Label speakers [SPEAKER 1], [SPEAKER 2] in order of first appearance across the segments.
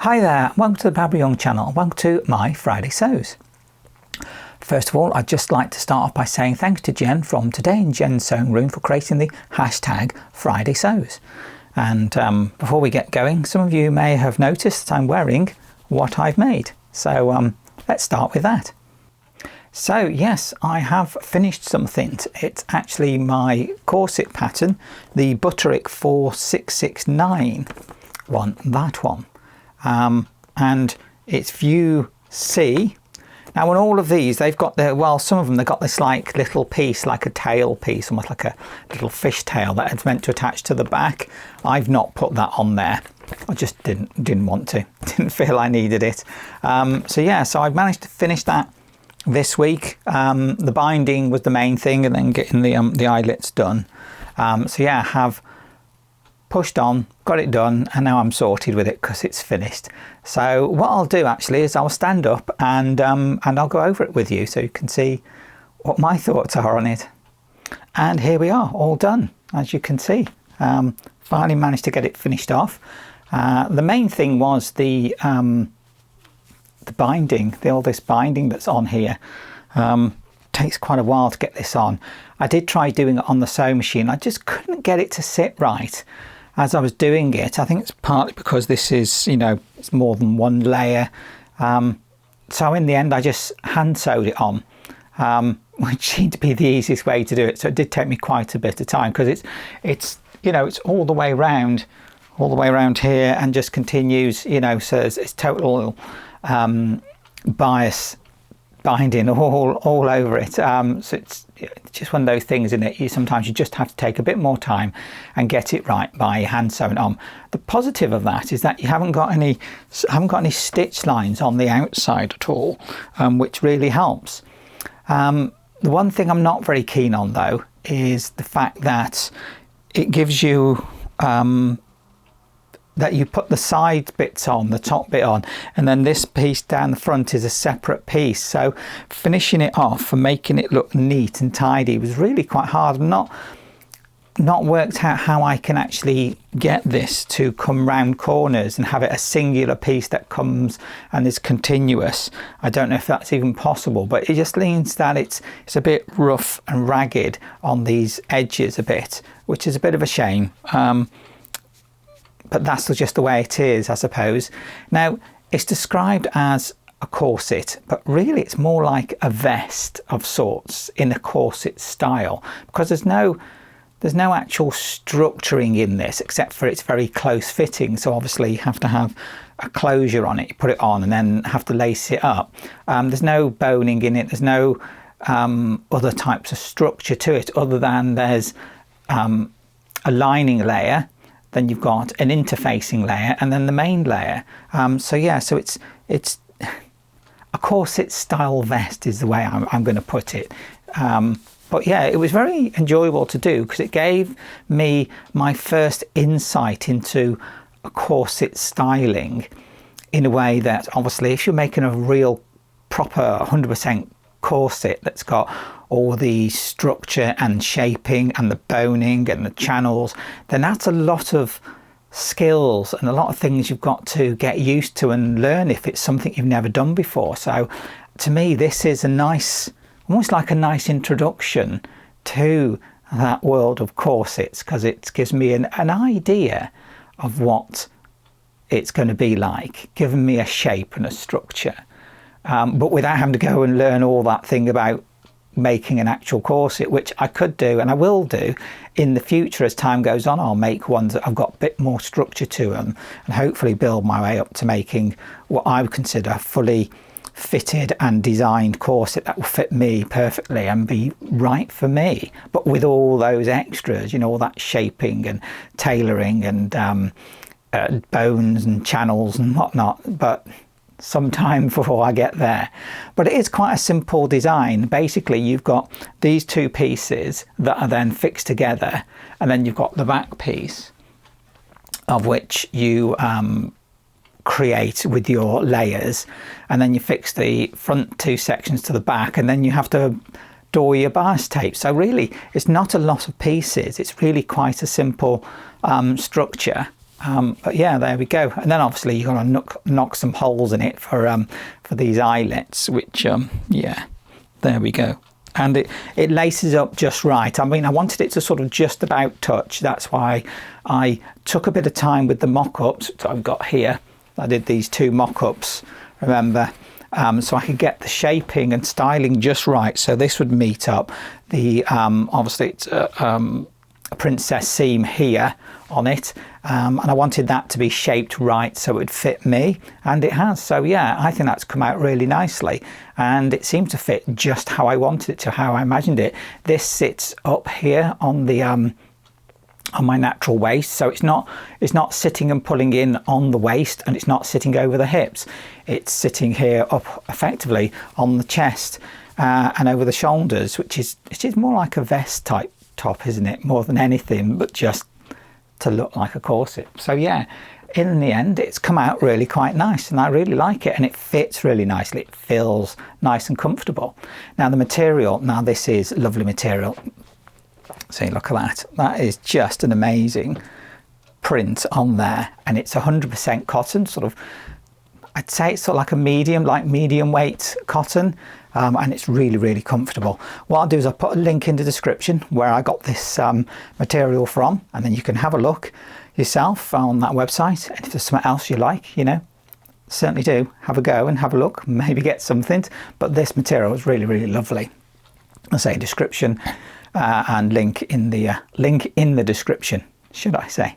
[SPEAKER 1] Hi there, welcome to the Barbara Young channel, welcome to my Friday Sews. First of all, I'd just like to start off by saying thanks to Jen from Today in Jen's Sewing Room for creating the hashtag Friday Sews. And before we get going, some of you may have noticed that I'm wearing what I've made. So let's start with that. So yes, I have finished something. It's actually my corset pattern, the Butterick B4669 one, that one. And it's view C. Now on all of these they've got their, well, some of them they've got this like little piece, like a tail piece, almost like a little fish tail that it's meant to attach to the back. I've not put that on there. I just didn't want to, didn't feel I needed it. So yeah, so I've managed to finish that this week. The binding was the main thing, and then getting the eyelets done. So yeah, I have pushed on, got it done, and now I'm sorted with it because it's finished. So what I'll do actually is I'll stand up and I'll go over it with you so you can see what my thoughts are on it. And here we are, all done, as you can see. Finally managed to get it finished off. The main thing was the binding, all this binding that's on here. Takes quite a while to get this on. I did try doing it on the sewing machine. I just couldn't get it to sit right as I was doing it. I think it's partly because this is, you know, it's more than one layer. So in the end I just hand sewed it on, which seemed to be the easiest way to do it. So it did take me quite a bit of time because it's you know, it's all the way around here and just continues, you know, so it's total bias binding all over it. So it's just one of those things, isn't it? Sometimes you just have to take a bit more time and get it right by hand sewing on. The positive of that is that you haven't got any stitch lines on the outside at all, which really helps. The one thing I'm not very keen on though is the fact that it gives you that you put the side bits on, the top bit on, and then this piece down the front is a separate piece. So finishing it off and making it look neat and tidy was really quite hard. I'm not worked out how I can actually get this to come round corners and have it a singular piece that comes and is continuous. I don't know if that's even possible, but it just means that it's a bit rough and ragged on these edges a bit, which is a bit of a shame. But that's just the way it is, I suppose. Now, it's described as a corset, but really it's more like a vest of sorts in a corset style, because there's no actual structuring in this except for it's very close fitting. So obviously you have to have a closure on it. You put it on and then have to lace it up. There's no boning in it. There's no other types of structure to it other than there's a lining layer. Then you've got an interfacing layer and then the main layer. So yeah, so it's a corset style vest is the way I'm going to put it. But yeah, it was very enjoyable to do because it gave me my first insight into a corset styling in a way that obviously if you're making a real proper 100% corset that's got all the structure and shaping and the boning and the channels, then that's a lot of skills and a lot of things you've got to get used to and learn if it's something you've never done before. So to me this is a nice, almost like a nice introduction to that world of corsets, because it gives me an idea of what it's going to be like, giving me a shape and a structure, but without having to go and learn all that thing about making an actual corset, which I could do and I will do in the future as time goes on. I'll make ones that I've got a bit more structure to them and hopefully build my way up to making what I would consider fully fitted and designed corset that will fit me perfectly and be right for me, but with all those extras, you know, all that shaping and tailoring and bones and channels and whatnot. But some time before I get there. But it is quite a simple design. Basically you've got these two pieces that are then fixed together, and then you've got the back piece of which you create with your layers, and then you fix the front two sections to the back, and then you have to door your bias tape. So really it's not a lot of pieces, it's really quite a simple structure. But yeah, there we go. And then obviously you're going to knock some holes in it for these eyelets, which yeah, there we go. And it laces up just right. I mean, I wanted it to sort of just about touch. That's why I took a bit of time with the mock-ups that I've got here. I did these 2 mock-ups, remember, so I could get the shaping and styling just right. So this would meet up. The obviously it's a princess seam here on it, and I wanted that to be shaped right so it would fit me, and it has. So yeah, I think that's come out really nicely, and it seems to fit just how I wanted it to, how I imagined it. This sits up here on the on my natural waist, so it's not sitting and pulling in on the waist, and it's not sitting over the hips. It's sitting here up effectively on the chest and over the shoulders, which is more like a vest type top, isn't it, more than anything, but just to look like a corset. So yeah, in the end it's come out really quite nice, and I really like it, and it fits really nicely. It feels nice and comfortable. Now the material, now this is lovely material. See, look at that. That is just an amazing print on there, and it's 100% cotton, sort of, I'd say it's sort of like a medium weight cotton, and it's really, really comfortable. What I'll do is I'll put a link in the description where I got this material from, and then you can have a look yourself on that website. And if there's something else you like, you know, certainly do have a go and have a look, maybe get something. But this material is really, really lovely. I'll say description and link in the description, should I say.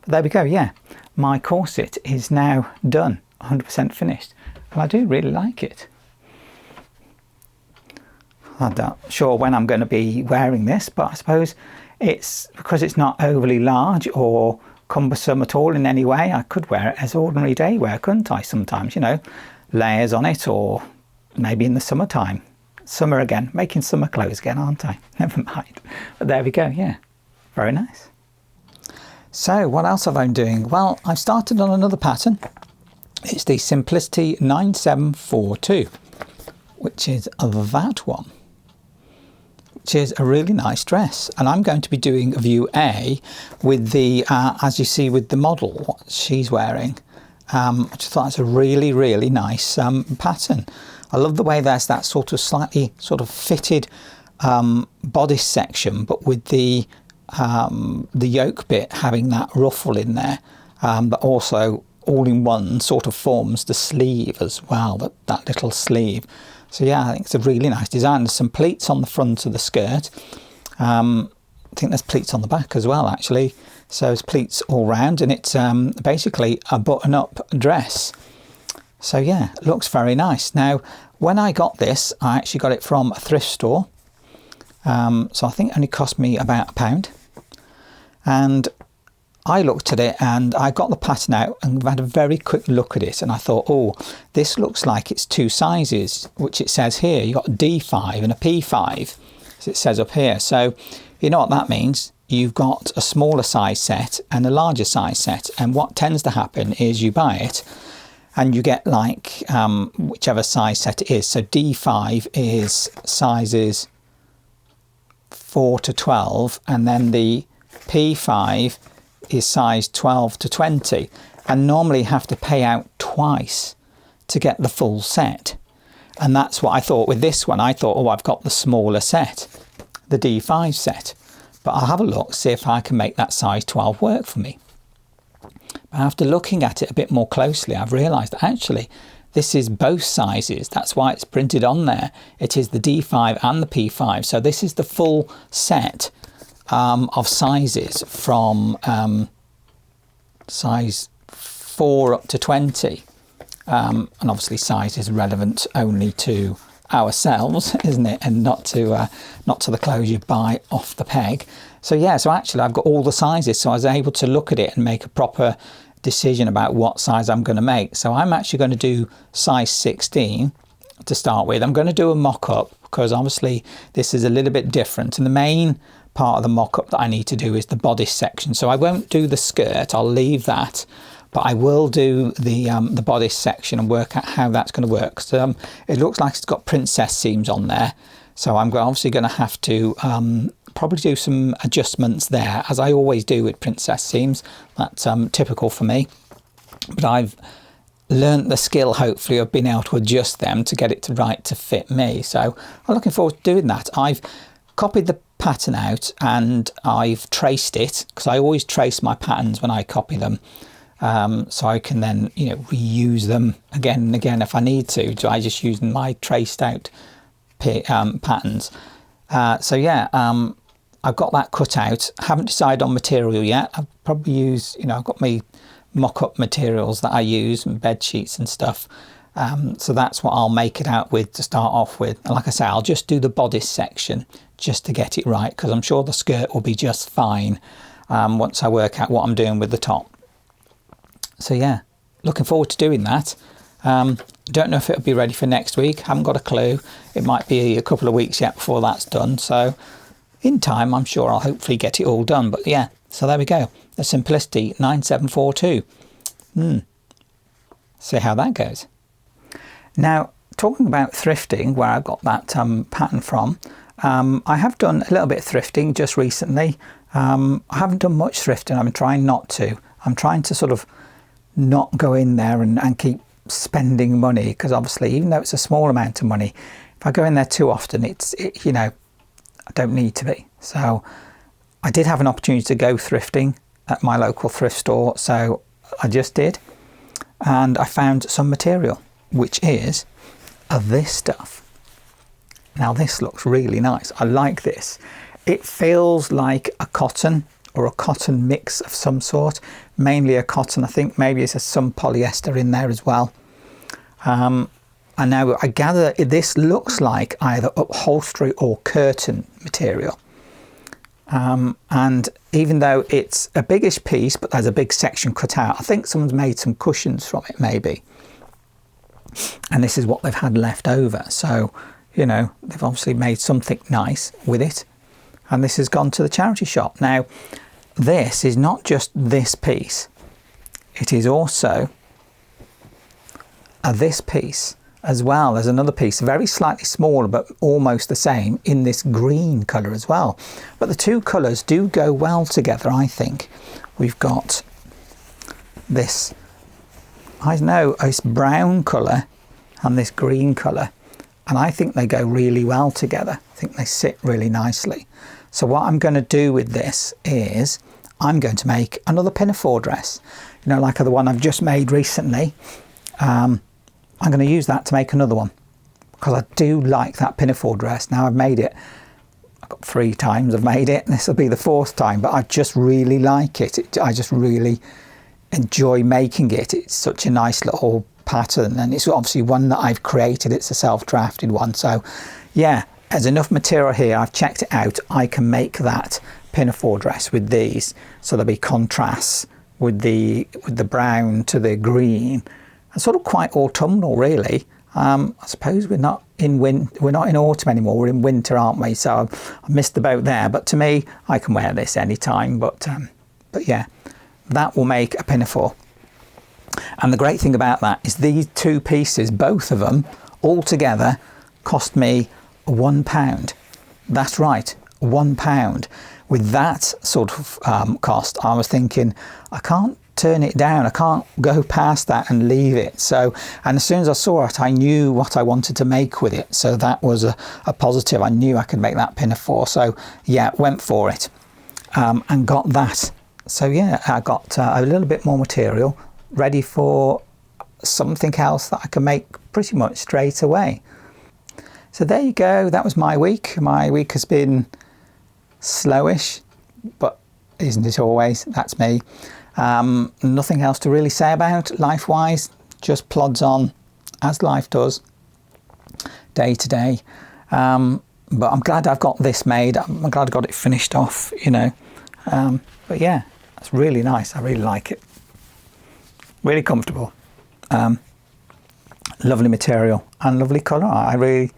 [SPEAKER 1] But there we go. Yeah, my corset is now done, 100% finished, and I do really like it. I'm not sure when I'm going to be wearing this, but I suppose it's because it's not overly large or cumbersome at all in any way. I could wear it as ordinary day wear, couldn't I? Sometimes, you know, layers on it, or maybe in the summertime. Summer again, making summer clothes again, aren't I? Never mind. But there we go. Yeah, very nice. So what else have I been doing? Well, I've started on another pattern. It's the Simplicity 9742, which is that one, which is a really nice dress. And I'm going to be doing a view A with the, as you see with the model, what she's wearing. I just thought it's a really, really nice pattern. I love the way there's that sort of slightly sort of fitted bodice section, but with the yoke bit having that ruffle in there, but also all in one sort of forms the sleeve as well, that little sleeve. So yeah, I think it's a really nice design. There's some pleats on the front of the skirt. I think there's pleats on the back as well, actually. So there's pleats all round, and it's basically a button-up dress. So yeah, it looks very nice. Now, when I got this, I actually got it from a thrift store. So I think it only cost me about £1. And I looked at it and I got the pattern out and had a very quick look at it, and I thought, oh, this looks like it's 2 sizes, which it says here. You've got a D5 and a P5, as it says up here. So you know what that means. You've got a smaller size set and a larger size set, and what tends to happen is you buy it and you get like whichever size set it is. So D5 is sizes 4 to 12, and then the P5 is size 12 to 20, and normally you have to pay out twice to get the full set. And that's what I thought with this one. I thought, oh, I've got the smaller set, the D5 set, but I'll have a look, see if I can make that size 12 work for me. But after looking at it a bit more closely, I've realised that actually this is both sizes. That's why it's printed on there. It is the D5 and the P5. So this is the full set of sizes from size 4 up to 20. And obviously size is relevant only to ourselves, isn't it? And not to the clothes you buy off the peg. So yeah, so actually I've got all the sizes, so I was able to look at it and make a proper decision about what size I'm going to make. So I'm actually going to do size 16 to start with. I'm going to do a mock-up because obviously this is a little bit different, and the main part of the mock-up that I need to do is the bodice section. So I won't do the skirt, I'll leave that, but I will do the bodice section and work out how that's going to work. So it looks like it's got princess seams on there, so I'm obviously going to have to probably do some adjustments there, as I always do with princess seams. That's typical for me, but I've learnt the skill, hopefully, of being able to adjust them to get it to fit me. So I'm looking forward to doing that. I've copied the pattern out and I've traced it, because I always trace my patterns when I copy them, so I can then, you know, reuse them again and again if I need to. So I just use my traced out patterns. So yeah, I've got that cut out. Haven't decided on material yet. I'll probably use, you know, I've got my mock-up materials that I use and bed sheets and stuff. So that's what I'll make it out with to start off with. And like I say, I'll just do the bodice section just to get it right, because I'm sure the skirt will be just fine once I work out what I'm doing with the top. So yeah, looking forward to doing that. Don't know if it'll be ready for next week. Haven't got a clue. It might be a couple of weeks yet before that's done. So in time, I'm sure I'll hopefully get it all done. But yeah, so there we go. The Simplicity 9742. See how that goes. Now, talking about thrifting, where I got that pattern from, I have done a little bit of thrifting just recently. I haven't done much thrifting. I'm trying not to. I'm trying to sort of not go in there and keep spending money, because obviously, even though it's a small amount of money, if I go in there too often, you know, I don't need to be. So I did have an opportunity to go thrifting at my local thrift store, so I just did, and I found some material, which is this stuff. Now this looks really nice. I like this. It feels like a cotton, or a cotton mix of some sort, mainly a cotton. I think maybe there's some polyester in there as well. And now I gather this looks like either upholstery or curtain material. And even though it's a biggish piece, but there's a big section cut out, I think someone's made some cushions from it maybe. And this is what they've had left over. So, you know, they've obviously made something nice with it. And this has gone to the charity shop. Now, this is not just this piece. It is also this piece as well. There's another piece, very slightly smaller, but almost the same, in this green colour as well. But the two colours do go well together, I think. We've got this, I know, this brown colour and this green colour. And I think they go really well together. I think they sit really nicely. So what I'm going to do with this is I'm going to make another pinafore dress, you know, like the one I've just made recently. I'm going to use that to make another one, because I do like that pinafore dress. Now I've made it, I've got 3 times I've made it, and this will be the 4th time, but I just really like it. I just really enjoy making it. It's such a nice little pattern, and it's obviously one that I've created. It's a self-drafted one. So yeah, there's enough material here. I've checked it out. I can make that pinafore dress with these, so there'll be contrasts with the brown to the green. It's sort of quite autumnal, really. I suppose we're not in autumn anymore. We're in winter, aren't we? So I missed the boat there. But to me, I can wear this anytime. But yeah, that will make a pinafore. And the great thing about that is these 2 pieces, both of them, all together, cost me £1. That's right, £1. With that sort of cost, I was thinking, I can't turn it down. I can't go past that and leave it. So, and as soon as I saw it, I knew what I wanted to make with it. So that was a positive. I knew I could make that pinafore. So yeah, went for it and got that. So yeah, I got a little bit more material ready for something else that I can make pretty much straight away. So there you go. That was my week. My week has been slowish, but isn't it always? That's me. Nothing else to really say about life-wise. Just plods on as life does, day to day. But I'm glad I've got this made. I'm glad I got it finished off, you know. But yeah, it's really nice. I really like it. Really comfortable. Lovely material and lovely colour. I really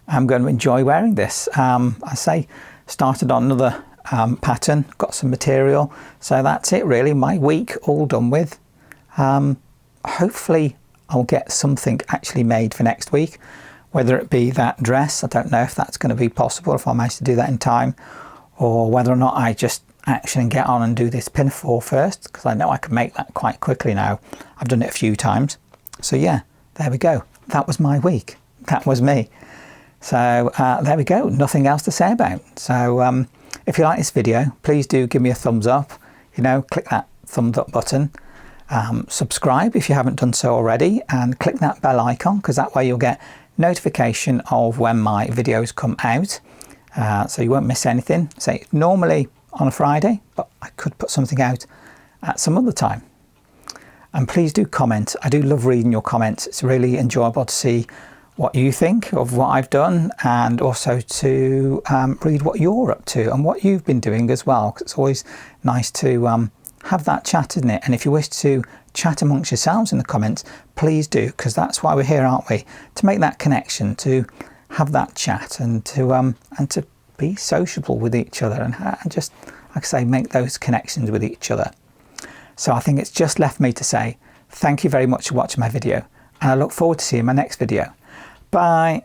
[SPEAKER 1] am going to enjoy wearing this. I say, started on another pattern, got some material. So that's it really. My week all done with. Hopefully I'll get something actually made for next week. Whether it be that dress, I don't know if that's going to be possible, if I manage to do that in time, or whether or not I just actually get on and do this pinafore first, because I know I can make that quite quickly now. I've done it a few times. So yeah, there we go. That was my week. That was me. So there we go. Nothing else to say about. So if you like this video, please do give me a thumbs up. You know, click that thumbs up button. Subscribe if you haven't done so already, and click that bell icon, because that way you'll get notification of when my videos come out, so you won't miss anything. Say normally on a Friday, but I could put something out at some other time. And please do comment. I do love reading your comments. It's really enjoyable to see what you think of what I've done, and also to read what you're up to and what you've been doing as well, because it's always nice to have that chat, isn't it? And if you wish to chat amongst yourselves in the comments, please do, because that's why we're here, aren't we? To make that connection, to have that chat, and to be sociable with each other, and just, like I say, make those connections with each other. So I think it's just left me to say thank you very much for watching my video, and I look forward to seeing my next video. Bye.